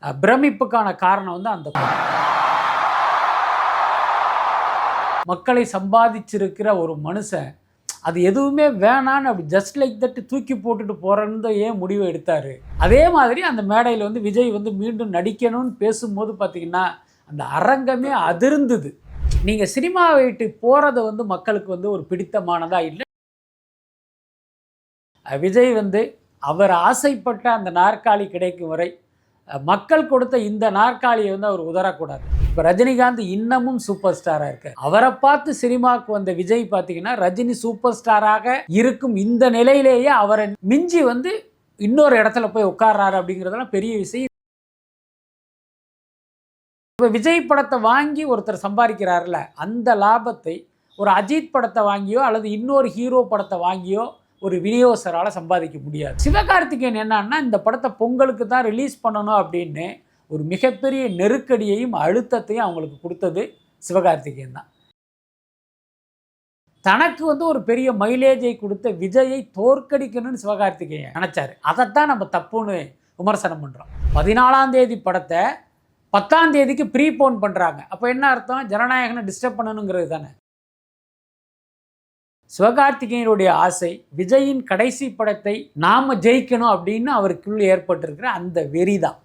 பிரமிப்புக்கான காரணம் வந்து அந்த மக்களை சம்பாதிச்சிருக்கிற ஒரு மனுஷன் அது எதுவுமே வேணான்னு அப்படி ஜஸ்ட் லைக் தட்டு தூக்கி போட்டுட்டு போகிறன்னு ஏன் முடிவை எடுத்தார். அதே மாதிரி அந்த மேடையில் வந்து விஜய் வந்து மீண்டும் நடிக்கணும்னு பேசும்போது பார்த்திங்கன்னா அந்த அரங்கமே அதிர்ந்தது. நீங்கள் சினிமாவை விட்டு போகிறத வந்து மக்களுக்கு வந்து ஒரு பிடித்தமானதாக இல்லை. விஜய் வந்து அவர் ஆசைப்பட்ட அந்த நாற்காலி கிடைக்கும் வரை மக்கள் கொடுத்த இந்த நாற்காலியை வந்து அவர் உதறக்கூடாது. இப்போ ரஜினிகாந்த் இன்னமும் சூப்பர் ஸ்டாராக இருக்கார். அவரை பார்த்து சினிமாவுக்கு வந்த விஜய் பார்த்தீங்கன்னா ரஜினி சூப்பர் ஸ்டாராக இருக்கும் இந்த நிலையிலேயே அவரை மிஞ்சி வந்து இன்னொரு இடத்துல போய் உட்கார்றாரு அப்படிங்கிறதெல்லாம் பெரிய விஷயம். இப்போ விஜய் படத்தை வாங்கி ஒருத்தர் சம்பாதிக்கிறார்ல, அந்த லாபத்தை ஒரு அஜித் படத்தை வாங்கியோ அல்லது இன்னொரு ஹீரோ படத்தை வாங்கியோ ஒரு விநியோகஸ்தரால் சம்பாதிக்க முடியாது. சிவகார்த்திகேயன் என்னன்னா இந்த படத்தை பொங்கலுக்கு தான் ரிலீஸ் பண்ணணும் அப்படின்னு ஒரு மிகப்பெரிய நெருக்கடியையும் அழுத்தத்தையும் அவங்களுக்கு கொடுத்தது சிவகார்த்திகேயன் தான். தனக்கு வந்து ஒரு பெரிய மைலேஜை கொடுத்த விஜயை தோற்கடிக்கணும்னு சிவகார்த்திகேயன் நினைச்சாரு. அதைத்தான் நம்ம தப்புன்னு விமர்சனம் பண்ணுறோம். 14ஆம் தேதி படத்தை 10ஆம் தேதிக்கு ப்ரீபோன் பண்ணுறாங்க. அப்போ என்ன அர்த்தம்? ஜனநாயகனை டிஸ்டர்ப் பண்ணணுங்கிறது தானே. சிவகார்த்திகேயனுடைய ஆசை விஜயின் கடைசி படத்தை நாம ஜெயிக்கணும் அப்படின்னு அவருக்குள்ள ஏற்பட்டிருக்கிற அந்த வெறி தான்.